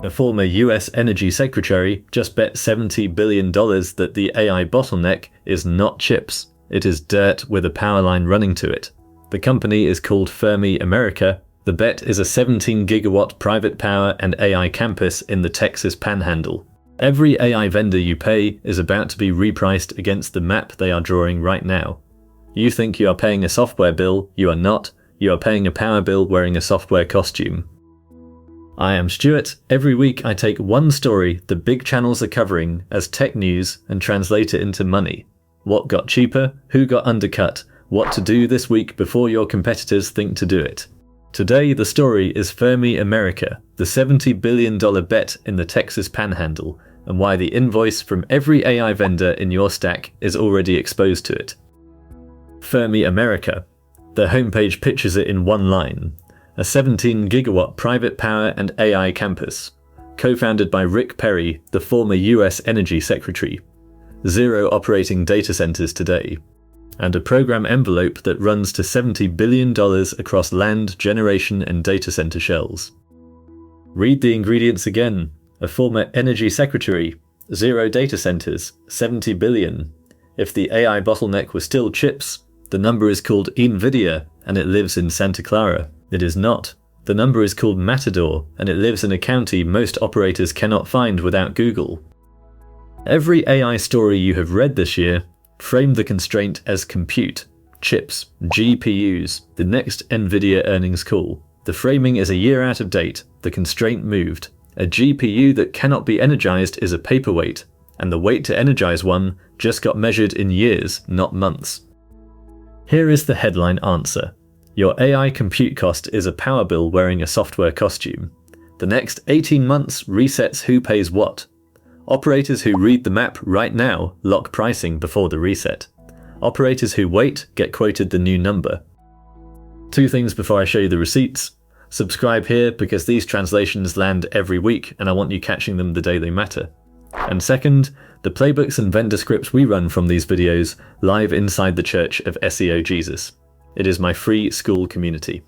A former US Energy Secretary just bet $70 billion that the AI bottleneck is not chips, it is dirt with a power line running to it. The company is called Fermi America. The bet is a 17 gigawatt private power and AI campus in the Texas Panhandle. Every AI vendor you pay is about to be repriced against the map they are drawing right now. You think you are paying a software bill, you are not. You are paying a power bill wearing a software costume. I am Stewart. Every week I take one story the big channels are covering as tech news and translate it into money. What got cheaper, who got undercut, what to do this week before your competitors think to do it. Today the story is Fermi America, the $70 billion bet in the Texas Panhandle, and why the invoice from every AI vendor in your stack is already exposed to it. Fermi America. The homepage pictures it in one line. A 17 gigawatt private power and AI campus, co-founded by Rick Perry, the former US Energy Secretary. 0 operating data centers today. And a program envelope that runs to $70 billion across land, generation and data center shells. Read the ingredients again. A former Energy Secretary, 0 data centers, 70 billion. If the AI bottleneck was still chips, the number is called NVIDIA and it lives in Santa Clara. It is not. The number is called Matador and it lives in a county most operators cannot find without Google. Every AI story you have read this year framed the constraint as compute, chips, GPUs, the next NVIDIA earnings call. The framing is a year out of date, the constraint moved. A GPU that cannot be energized is a paperweight, and the wait to energize one just got measured in years, not months. Here is the headline answer. Your AI compute cost is a power bill wearing a software costume. The next 18 months resets who pays what. Operators who read the map right now lock pricing before the reset. Operators who wait get quoted the new number. 2 things before I show you the receipts. Subscribe here because these translations land every week and I want you catching them the day they matter. And second, the playbooks and vendor scripts we run from these videos live inside the Church of SEO Jesus. It is my free school community.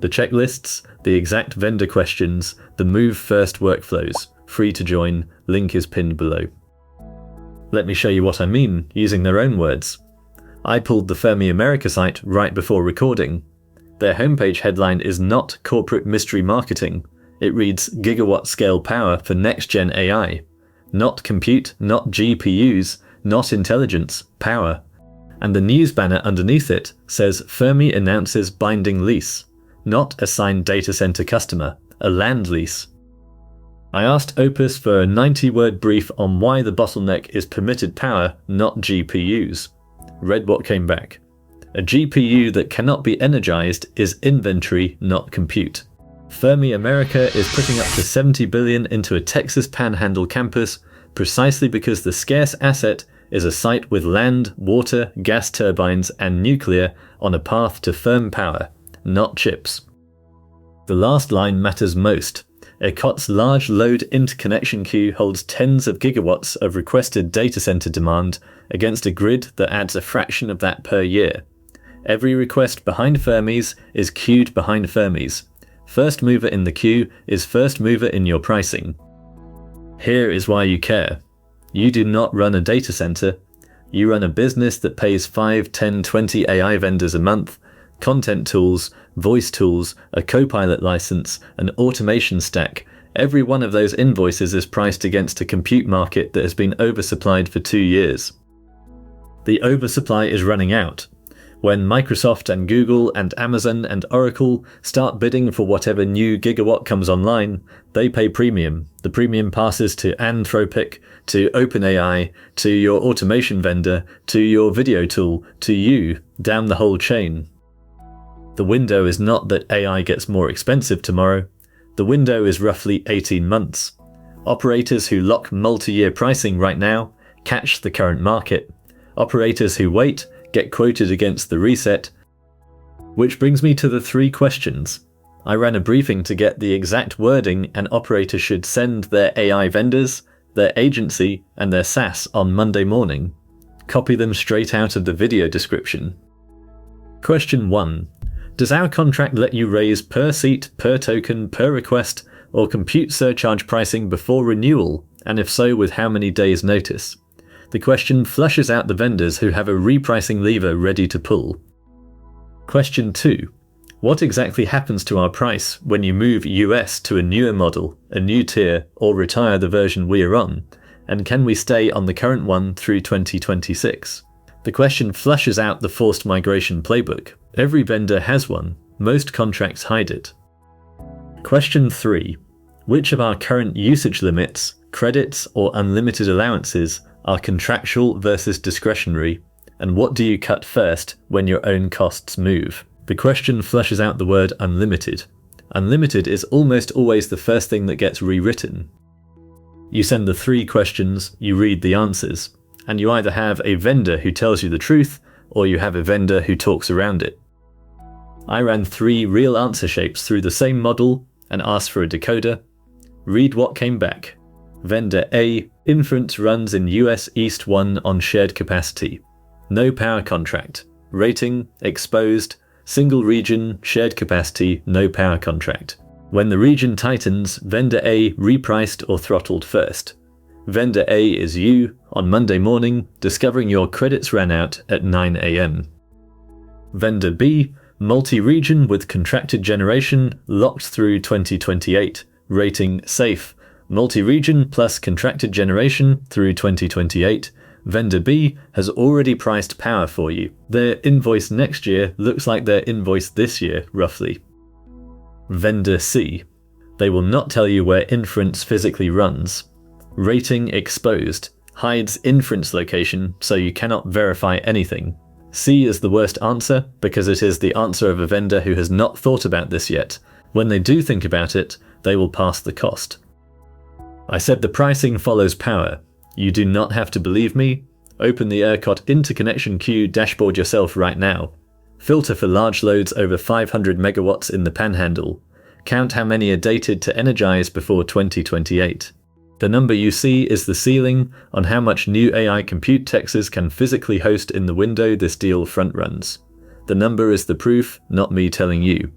The checklists, the exact vendor questions, the move first workflows, free to join, link is pinned below. Let me show you what I mean using their own words. I pulled the Fermi America site right before recording. Their homepage headline is not corporate mystery marketing. It reads gigawatt scale power for next gen AI. Not compute, not GPUs, not intelligence, power. And the news banner underneath it says Fermi announces binding lease, not a signed data center customer, a land lease. I asked Opus for a 90-word brief on why the bottleneck is permitted power, not GPUs. Read what came back. A GPU that cannot be energized is inventory, not compute. Fermi America is putting up to $70 billion into a Texas Panhandle campus precisely because the scarce asset is a site with land, water, gas turbines and nuclear on a path to firm power, not chips. The last line matters most. ERCOT's large load interconnection queue holds tens of gigawatts of requested data center demand against a grid that adds a fraction of that per year. Every request behind Fermi's is queued behind Fermi's. First mover in the queue is first mover in your pricing. Here is why you care. You do not run a data center. You run a business that pays 5, 10, 20 AI vendors a month, content tools, voice tools, a Copilot license, an automation stack. Every one of those invoices is priced against a compute market that has been oversupplied for 2 years. The oversupply is running out. When Microsoft and Google and Amazon and Oracle start bidding for whatever new gigawatt comes online, they pay premium. The premium passes to Anthropic, to OpenAI, to your automation vendor, to your video tool, to you, down the whole chain. The window is not that AI gets more expensive tomorrow. The window is roughly 18 months. Operators who lock multi-year pricing right now catch the current market. Operators who wait get quoted against the reset. Which brings me to the 3 questions. I ran a briefing to get the exact wording an operator should send their AI vendors, their agency, and their SaaS on Monday morning. Copy them straight out of the video description. Question 1. Does our contract let you raise per seat, per token, per request or compute surcharge pricing before renewal, and if so, with how many days' notice? The question flushes out the vendors who have a repricing lever ready to pull. Question 2. What exactly happens to our price when you move US to a newer model, a new tier, or retire the version we are on? And can we stay on the current one through 2026? The question flushes out the forced migration playbook. Every vendor has one. Most contracts hide it. Question 3. Which of our current usage limits, credits, or unlimited allowances are contractual versus discretionary? And what do you cut first when your own costs move? The question flushes out the word unlimited. Unlimited is almost always the first thing that gets rewritten. You send the 3 questions, you read the answers, and you either have a vendor who tells you the truth, or you have a vendor who talks around it. I ran 3 real answer shapes through the same model and asked for a decoder. Read what came back. Vendor A, inference runs in US East 1 on shared capacity. No power contract. Rating, exposed, single region, shared capacity, no power contract. When the region tightens, vendor A repriced or throttled first. Vendor A is you, on Monday morning, discovering your credits ran out at 9 AM. Vendor B, multi-region with contracted generation, locked through 2028. Rating safe. Multi-region plus contracted generation through 2028. Vendor B has already priced power for you. Their invoice next year looks like their invoice this year, roughly. Vendor C. They will not tell you where inference physically runs. Rating exposed. Hides inference location, so you cannot verify anything. C is the worst answer because it is the answer of a vendor who has not thought about this yet. When they do think about it, they will pass the cost. I said the pricing follows power. You do not have to believe me. Open the ERCOT interconnection queue dashboard yourself right now. Filter for large loads over 500 megawatts in the Panhandle. Count how many are dated to energize before 2028. The number you see is the ceiling on how much new AI compute Texas can physically host in the window this deal front runs. The number is the proof, not me telling you.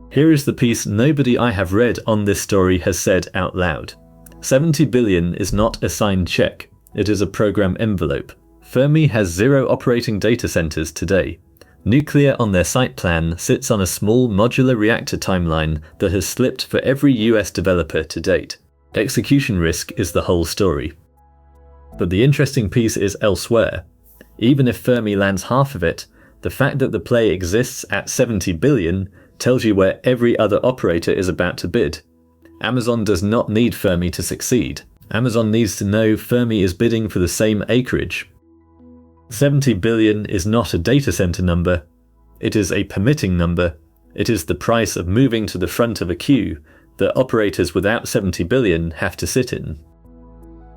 Here is the piece nobody I have read on this story has said out loud. 70 billion is not a signed check, it is a program envelope. Fermi has 0 operating data centers today. Nuclear on their site plan sits on a small modular reactor timeline that has slipped for every US developer to date. Execution risk is the whole story. But the interesting piece is elsewhere. Even if Fermi lands half of it, the fact that the play exists at 70 billion tells you where every other operator is about to bid. Amazon does not need Fermi to succeed. Amazon needs to know Fermi is bidding for the same acreage. 70 billion is not a data center number. It is a permitting number. It is the price of moving to the front of a queue that operators without 70 billion have to sit in.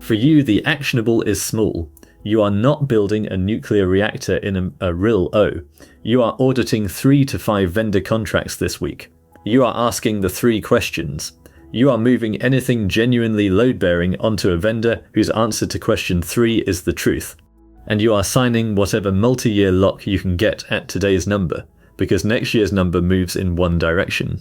For you, the actionable is small. You are not building a nuclear reactor in a real O. You are auditing 3 to 5 vendor contracts this week. You are asking the 3 questions. You are moving anything genuinely load-bearing onto a vendor whose answer to question 3 is the truth. And you are signing whatever multi-year lock you can get at today's number, because next year's number moves in one direction.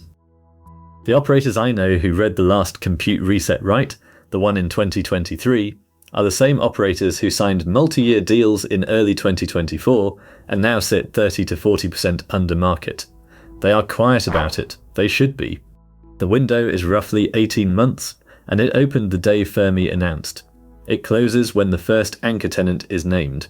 The operators I know who read the last compute reset right, the one in 2023, are the same operators who signed multi-year deals in early 2024 and now sit 30 to 40% under market. They are quiet about it. They should be. The window is roughly 18 months, and it opened the day Fermi announced. It closes when the first anchor tenant is named.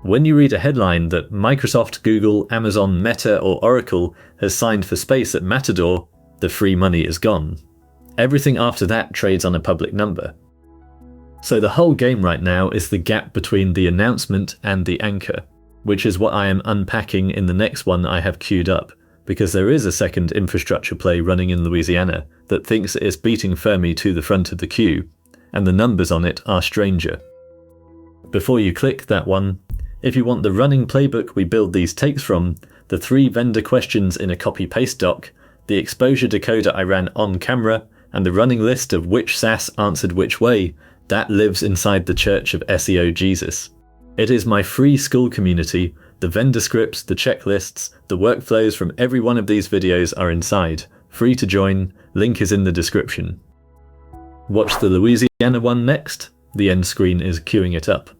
When you read a headline that Microsoft, Google, Amazon, Meta, or Oracle has signed for space at Matador, the free money is gone. Everything after that trades on a public number. So the whole game right now is the gap between the announcement and the anchor, which is what I am unpacking in the next one I have queued up, because there is a second infrastructure play running in Louisiana that thinks it is beating Fermi to the front of the queue, and the numbers on it are stranger. Before you click that one, if you want the running playbook we build these takes from, the 3 vendor questions in a copy-paste doc, the exposure decoder I ran on camera, and the running list of which SaaS answered which way, that lives inside the Church of SEO Jesus. It is my free school community. The vendor scripts, the checklists, the workflows from every one of these videos are inside, Free to join, link is in the description. Watch the Louisiana one next. The end screen is queuing it up.